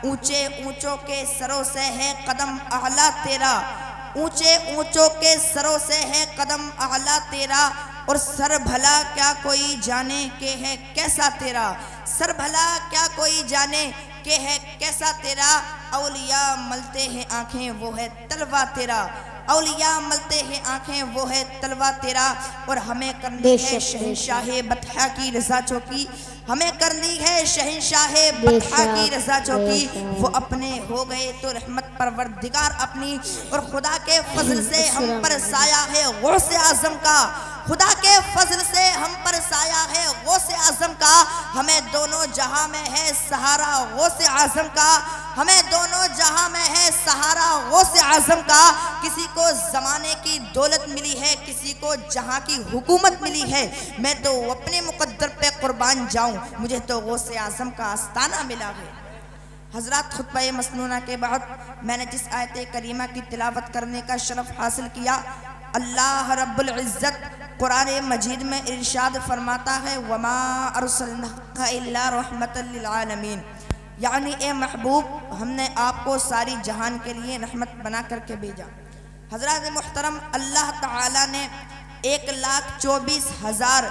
ऊंचे ऊंचों के सरों से है कदम आला तेरा, ऊंचे ऊंचों के सरों से है कदम आला तेरा, और सर भला क्या कोई जाने के है कैसा तेरा, सर भला क्या कोई जाने के है कैसा तेरा, औलिया मलते हैं आंखें वो है तलवा तेरा, औलिया मलते हैं आंखें वो है तलवा तेरा, और हमें करनी है शहंशाहे बतहा की रज़ा चौकी, हमें करनी है शहंशाहे बतहा की रज़ा चौकी, वो अपने हो गए तो रहमत परवरदिगार अपनी, और खुदा के फजल से हम पर साया है गौसे आजम का, खुदा के फजल से हम पर साया है गौसे आजम का, हमें दोनों जहां में है सहारा गौसे आजम का, हमें दोनों जहां में है सहारा गौसे आजम का, किसी को जमाने की दौलत मिली है, किसी को जहां की हुकूमत मिली है, मैं तो अपने मुकद्दर पे कुर्बान जाऊं, मुझे तो गौसे आजम का आस्ताना मिला है। हजरत खुतबा मसनूना के बाद मैंने जिस आयत करीमा की तिलावत करने का शरफ हासिल किया, अल्लाह रब्बुल इज़्ज़त कुरान मजीद में इरशाद फरमाता है, वमा अरसलनाका इल्ला रहमतल लिल आलमीन, यानी ए महबूब हमने आपको सारी जहान के लिए रहमत बना करके भेजा। हजरत मुहतरम अल्लाह ताला ने 1,24,000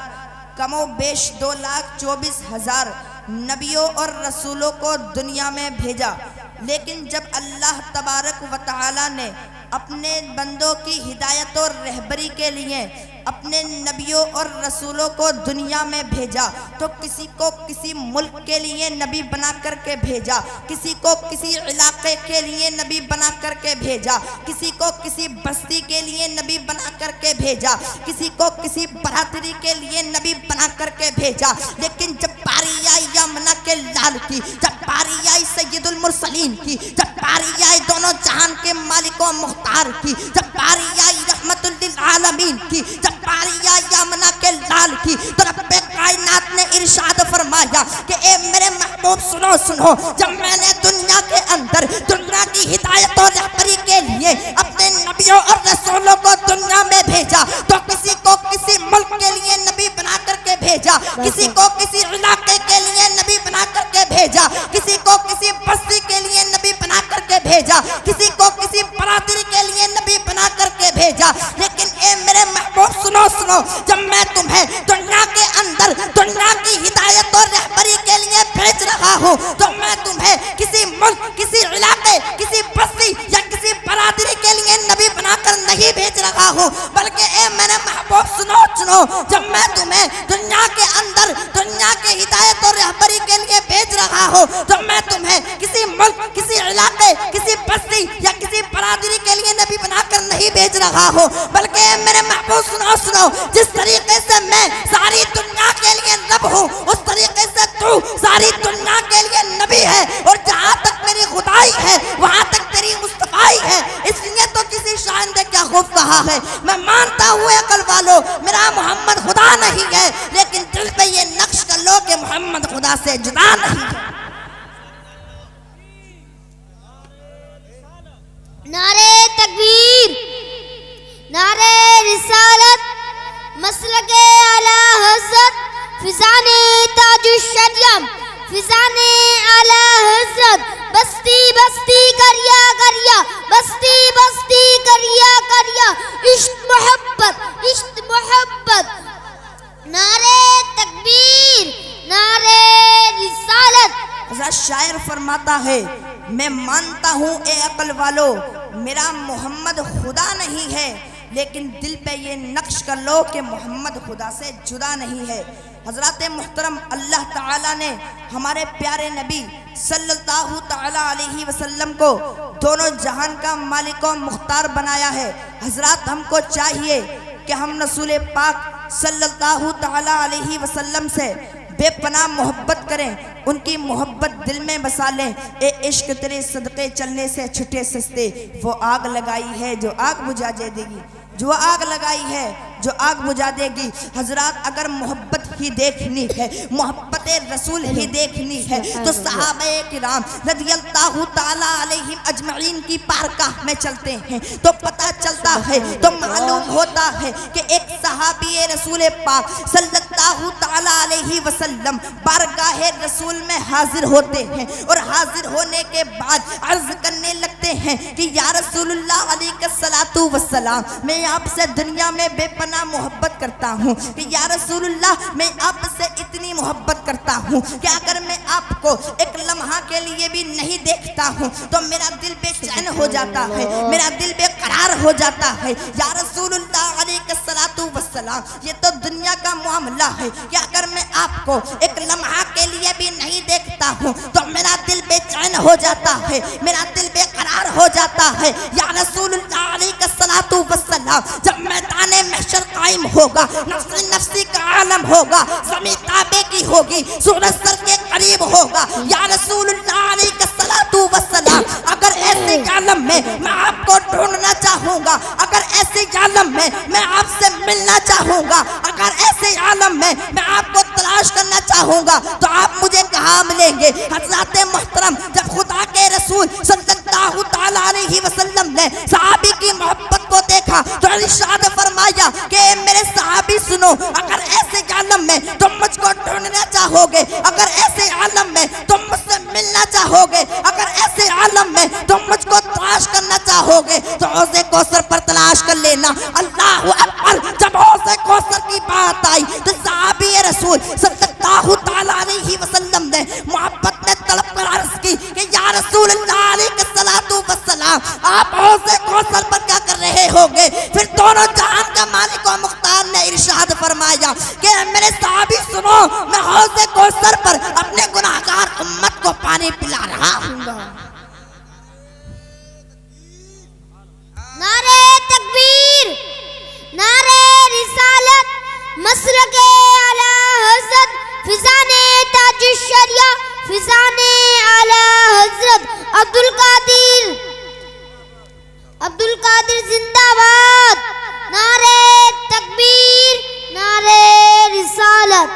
कमो बेश 2,24,000 नबियों और रसूलों को दुनिया में भेजा, लेकिन जब अल्लाह तबारक व तआला ने अपने बंदों की हिदायत और रहबरी के लिए अपने नबियों और रसूलों को दुनिया में भेजा, तो किसी को किसी मुल्क के लिए नबी बना करके भेजा, किसी को किसी इलाके के लिए नबी बना करके भेजा, किसी को किसी बस्ती के लिए नबी बना करके भेजा, किसी को किसी बरादरी के लिए नबी बना करके भेजा, लेकिन जब बारी आई यमुना के लाल की, जब बारी आई सैयदुल मुरसलीन की, जब बारी आई दोनों जहान के मालिक व मुख्तार की, जब बारी आई रहमतुल लिल आलमीन की, जब बारी आई यमुना के लाल की, तो रब्बे कायनात ने इरशाद फरमाया कि ए मेरे महबूब सुनो सुनो, जब मैंने दुनिया के अंदर दुनिया की हिदायत और रहबरी के लिए अपने नबियों और रसूलों को दुनिया में भेजा, तो किसी को किसी मुल्क के लिए नबी बना करके भेजा, किसी को किसी इलाके के लिए नबी बना करके भेजा, किसी को किसी बस्ती के लिए नबी बना करके भेजा, किसी को किसी बरादरी के लिए नबी बना करके भेजा, लेकिन ए मेरे महबूब सुनो सुनो, जब मैं तुम्हें दुनिया के अंदर दुनिया की हिदायत और रहबरी के लिए भेज रहा हूँ, तो मैं तुम्हें किसी मुल्क, किसी इलाके, किसी बस्ती या किसी बरादरी के लिए नबी बनाकर नहीं भेज रहा हूँ, बल्कि ए मेरे महबूब सुनो सुनो, जब मैं तुम्हें दुनिया के अंदर दुनिया के हिदायत और रहबरी के लिए भेज रहा हूँ, तो मैं तुम्हें किसी मुल्क, किसी इलाके, किसी बस्ती या किसी बरादरी के लिए नबी बनाकर नहीं भेज रहा हूँ, बल्कि मेरे महबूब सुनो सुनो, जिस तरीके से मैं सारी दुनिया के लिए रब हूँ, उस तरीके से तू सारी दुनिया के लिए नबी है, और जहाँ तक मेरी खुदाई है वहाँ तक तेरी मुस्तफाई है, इसलिए तो किसी शायर ने क्या खूब कहा है, मैं मानता हूँ अकल वालों मेरा मोहम्मद खुदा नहीं है, लेकिन दिल पे ये नक्श कर लो कि मोहम्मद खुदा से जुदा नहीं है। नारे तकबीर, नारे रिसालत, मसलके आला हज़रत, फिज़ाने ताजुश्शरियम, फिज़ाने आला हज़रत, बस्ती बस्ती करिया करिया, बस्ती बस्ती करिया करिया, इश्क मोहब्बत, इश्क मोहब्बत। नारे तकबीर, नारे रिसालत। शायर फरमाता है, मैं मानता हूँ ए अकल वालों मेरा मोहम्मद खुदा नहीं है, लेकिन दिल पे ये नक्श कर लो कि मोहम्मद खुदा से जुदा नहीं है। हजरत मुहतरम अल्लाह ताला ने हमारे प्यारे नबी सल्लल्लाहु ताला अलैहि वसल्लम को दोनों जहान का मालिक और मुख्तार बनाया है। हजरत हमको चाहिए कि हम रसूल पाक सल्लल्लाहु ताला अलैहि वसल्लम से बेपनाह मोहब्बत करें, उनकी मोहब्बत दिल में बसा लें। ए इश्क तेरे सदक़े चलने से छुटे सस्ते, वो आग लगाई है जो आग बुझा दे देगी, जो आग लगाई है जो आग बुझा देगी। हजरात अगर मोहब्बत ही देखनी है, मोहब्बत रसूल ही देखनी है, तो सहाबे किराम रज़ियल्लाहु ताला अलैहिम अजमईन की पारगाह में चलते हैं तो पता चलता है तो मालूम होता है कि एक सहाबी रसूल पाक सल्लल्लाहु ताला अलैहि वसल्लम बारगाह रसूल में हाजिर होते हैं और हाजिर होने के बाद अर्ज करने लगते हैं कि या रसूलुल्लाह अलैहिस्सलातु वस्सलाम, मैं आपसे दुनिया में बेपनाह मोहब्बत करता हूँ कि या रसूलुल्लाह मैं आपसे इतनी मोहब्बत करता हूँ कि अगर मैं आपको एक लम्हा के लिए भी नहीं देखता हूँ तो मेरा दिल बेचैन हो जाता है, मेरा दिल बेकरार हो जाता है। या रसूलुल्लाह अलैहिस्सलातु वस्सलाम, ये तो दुनिया का मामला है कि अगर मैं आपको एक लम्हा के लिए भी नहीं देखता हूँ तो मेरा दिल बेचैन हो जाता है, मेरा दिल बेकरार हो जाता है। या रसूलुल्लाह अलैहिस्सलातु वस्सलाम, जब मैदाने महशर कायम होगा, नफ्सी नफ्सी का आलम होगा, ज़मीन ताबे की होगी, सूरज सर के करीब होगा, या रसूलुल्लाह अलैहिस्सलातु वस्सलाम, अगर ऐसे आलम में मैं आपको ढूंढना चाहूँगा, अगर ऐसे आलम में मैं आपसे मिलना चाहूँगा, अगर ऐसे आलम में मैं आपको तलाश करना चाहूँगा तो आप मुझे कहाँ मिलेंगे? हज़रत मोहतरम जब खुदा के रसूल सल्लल्लाहु ताला अलैहि वसल्लम ने सहाबी की मोहब्बत को देखा तो इरशाद फरमाया कि मेरे सहाबी सुनो, अगर ऐसे आलम में तुम मुझको ढूंढना चाहोगे, अगर ऐसे आलम में तुम मुझसे मिलना चाहोगे, अगर ऐसे आलम में तुम मुझको तलाश करना चाहोगे तो हौज़े कौसर पर तलाश कर लेना। अल्लाहु अकबर। जब हौज़े कौसर की बात आई तो सहाबी रसूल सल्लल्लाहु ताला अलैहि वसल्लम ने मोहब्बत में तड़प कर अर्ज़ की कि या रसूलुल्लाह अलैहिस्सलातु वस्सलाम, आप हौज़े कौसर पर क्या कर रहे होंगे? फिर दोनों जहान का मालिक और मुख्तार ने इरशाद फरमाया कि मेरे सहाबी सुनो, मैं हौज़े कौसर पर अपने गुनाहगार उम्मत को पानी पिला रहा हूँ। नारे तकबीर, नारे रिसालत, मसलके आला हज़रत, फिज़ाने ताजुश शरिया, फिज़ाने आला हज़रत अब्दुल कादिर जिंदाबाद। नारे तकबीर, नारे रिसालत।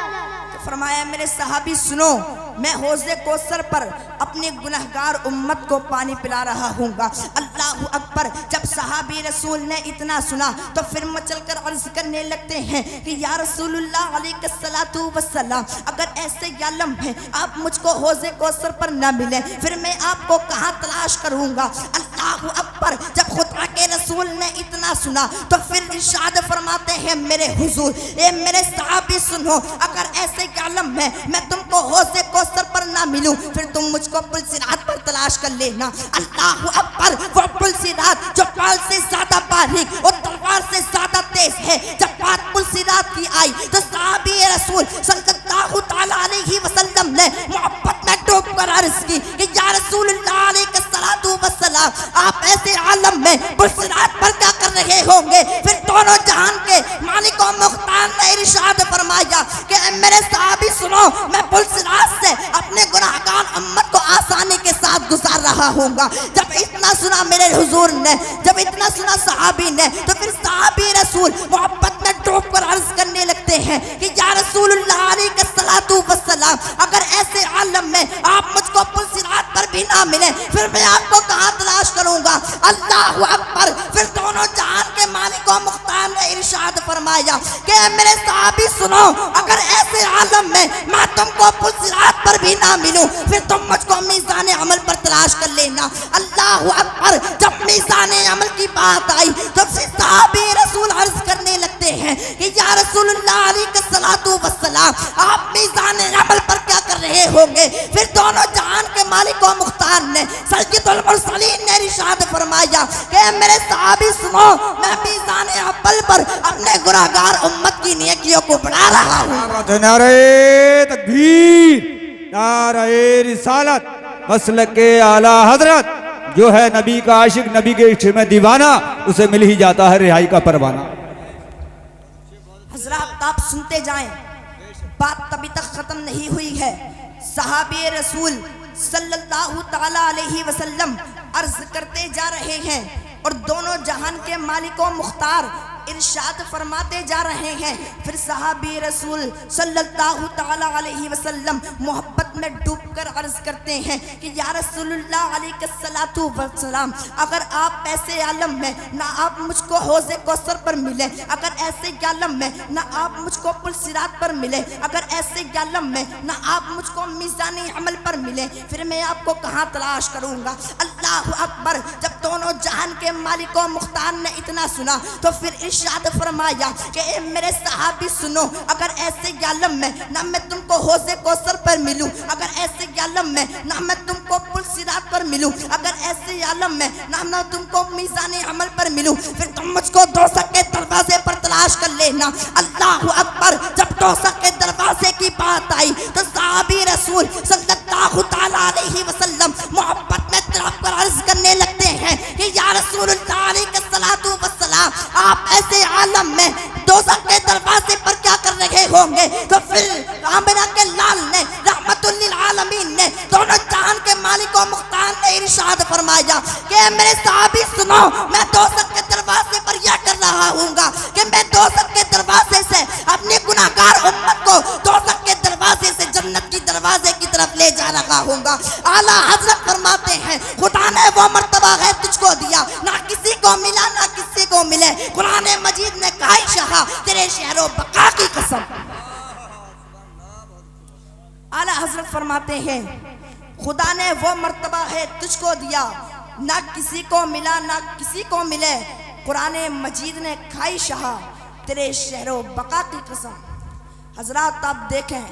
फरमाया मेरे सहाबी सुनो, मैं हौज़े कौसर पर अपने गुनहगार उम्मत को पानी पिला रहा हूँगा। अल्लाहु अकबर। जब सहाबी रसूल ने इतना सुना तो फिर मचल कर अर्ज करने लगते हैं कि या रसूलुल्लाह अलैहिस्सलातु वस्सलाम, अगर ऐसे आलम है आप मुझको हौज़े कौसर पर न मिले फिर मैं आपको कहाँ तलाश करूँगा? अल्लाहु अकबर। जब खुदा के रसूल ने इतना सुना तो फिर इरशाद फरमाते हैं मेरे हुजूर, ए मेरे सहाबी सुनो, अगर ऐसे आलम में मैं तुमको हौज़े कौसर पर ना मिलूं फिर तुम मुझको पुल सिरात पर तलाश कर लेना। अल्लाहु अकबर। वो पुल सिरात जो पाल से ज्यादा बारीक और तलवार से ज्यादा तेज है। जब बात पुल सिरात की आई तो सहाबी रसूल सल्लल्लाहु ताला अलैहि वसल्लम ने मोहब्बत में डूब कर अर्ज़ की कि या रसूलुल्लाह अलैहिस्सलातु वस्सलाम, आप ऐसे आलम में पुल सिरात पर क्या कर रहे होंगे? फिर दोनों जहान के मालिक और मुख्तार ने इरशाद फरमाया कि मेरे सहाबी सुनो, मैं पुल सिरात से अपने गुनाहगार उम्मत को आसानी के साथ गुजार रहा हूँगा। जब इतना सुना मेरे हुजूर ने, जब इतना सुना सहाबी ने तो फिर सहाबी रसूल मोहब्बत में डूब कर अर्ज करने लगते हैं कि या रसूलुल्लाह अलैहिस्सलातु वस्सलाम, अगर ऐसे आलम में आप मुझको पुल सिरात पर भी ना मिले फिर मैं आपको कहाँ तलाश करूँगा? अल्लाहु अकबर। फिर दोनों जहान के मालिक और मुख्तार ने इरशाद फरमाया कि मेरे सहाबी सुनो, अगर ऐसे आलम में मैं तुमको पुल सिरात पर भी ना मिलूं फिर तुम मुझको मीज़ान अमल पर तलाश कर लेना। अल्लाहु अकबर। जब मीज़ान अमल की बात आई तो फिर सहाबी रसूल अर्ज करने लगते हैं कि या रसूलुल्लाह अलैहिस्सलातु वस्सलाम, आप मीज़ान अमल पर क्या कर रहे होंगे? फिर दोनों जहान के मालिक और मुख्तार ने सय्यदुल मुरसलीन ने इरशाद फरमाया कि मेरे सहाबी सुनो, मैं मीज़ान अमल पर अपने गुनाहगार उम्मत की नेकियों को बढ़ा रहा हूँ। नारे तकबीर, नारे रिसालत, मसलके आला हजरत। जो है नबी का आशिक, नबी के इश्क में दीवाना, उसे मिल ही जाता है रिहाई का परवाना। हजरात आप सुनते जाएं, बात तभी तक खत्म नहीं हुई है। सहाबे रसूल सल्लल्लाहु ताला अलैहि वसल्लम अर्ज करते जा रहे हैं और दोनों जहान के मालिकों मुख्तार इरशाद फरमाते जा रहे हैं। फिर सहाबी रसूल सल्लल्लाहु ताला अलैहि वसल्लम मोहब्बत में डूब झुककर अर्ज करते हैं कि या रसूलुल्लाह अलैहिस्सलातु वस्सलाम, अगर आप ऐसे आलम में ना आप मुझको हौज़े कौसर पर मिले, अगर ऐसे आलम में ना आप मुझको पुल सिरात पर मिले, अगर ऐसे आलम में ना आप मुझको मीज़ानी अमल पर मिले, फिर मैं आपको कहाँ तलाश करूँगा। अल्लाह अकबर। जब दोनों जहान के मालिक और मुख्तार ने इतना सुना तो फिर इरशाद फरमाया कि ए मेरे सहाबी सुनो, अगर ऐसे आलम में ना मैं तुमको हौज़े कौसर पर मिलूं, अगर ऐसे आलम में ना मैं तुमको पुल सिरात पर मिलूं, अगर ऐसे आलम में ना मैं तुमको मीज़ानी अमल पर मिलूं, फिर तुम मुझको दोज़ख के दरवाजे पर तलाश कर लेना। अल्लाह अकबर। जब दोज़ख के दरवाजे की बात आई तो सहाबी रसूल सल्लल्लाहु तआला अलैहि वसल्लम मोहब्बत में तड़प कर अर्ज करने लगते हैं कि या रसूलुल्लाह अलैहिस्सलातु वस्सलाम, आप ऐसे आलम में दोज़ख के दरवाजे पर क्या कर रहे होंगे। तो फिर आमिना के लाल ने रहमतुल लिल आलमीन ने दोनों जहान के मालिक और मुख्तार ने इरशाद फरमाया कि मेरे सहाबी सुनो, मैं दोज़ख के दरवाजे पर यह कर रहा हूँगा कि मैं दोज़ख के दरवाजे से अपनी गुनाहगार उम्मत को दोज़ख के दरवाजे से जन्नत की दरवाजे की तरफ ले जा रहा हूँगा। आला हजरत फरमाते हैं खुदा ने वो मर्तबा है तुझको दिया, ना किसी को मिला ना किसी को मिले। कुरान मजीद ने कहा शाह तेरे शहरों बका की कसम। आला हजरत फरमाते हैं खुदा ने वो मर्तबा है तुझको दिया, ना किसी को मिला ना किसी को मिले। कुरान मजीद ने खाई शाह तेरे शहरों बका की कसम। हजरात आप देखें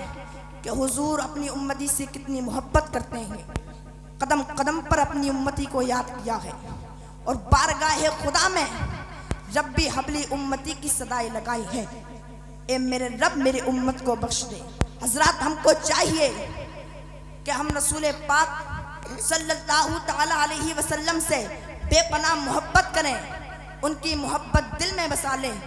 कि हुजूर अपनी उम्मती से कितनी मोहब्बत करते हैं, कदम कदम पर अपनी उम्मती को याद किया है और बारगाह खुदा में रब्बी हबली उम्मती की सदाई लगाई है। ए मेरे रब मेरी उम्मत को बख्श दे। हजरात हमको चाहिए कि हम रसूल पाक सल्लल्लाहु तआला अलैहि वसल्लम से बेपनाह मोहब्बत करें, उनकी मोहब्बत दिल में बसा लें।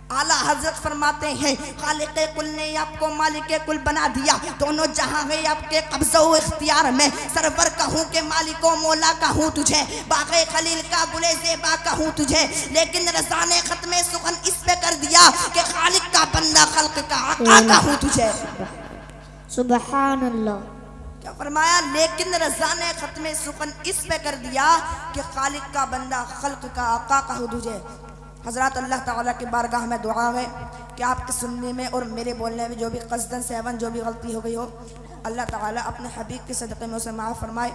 आला हजरत फरमाते हैं खालिक़े कुल ने आपको मालिके कुल बना दिया, दोनों जहां है आपके कब्ज़ा व इख्तियार में। सरवर कहूँ के मालिको मौला कहूँ तुझे, बाग़े खलील का गुले ज़ेबा कहूँ तुझे, लेकिन रज़ा ने ख़त्मे सुखन इस पे कर दिया कि खालिक का बंदा खल्क़ का आका कहूँ तुझे। सुबहान अल्लाह। क्या फरमाया, लेकिन रज़ा ने ख़त्मे सुखन इस पे कर दिया कि खालिक का बंदा खल्क़ का आका कहूँ तुझे। हज़रत अल्लाह ताला की बारगाह में दुआ है कि आपके सुनने में और मेरे बोलने में जो भी क़स्दन सहवन जो भी गलती हो गई हो, अल्लाह ताला अपने हबीब के सदक़े में उसे माफ़ फरमाए।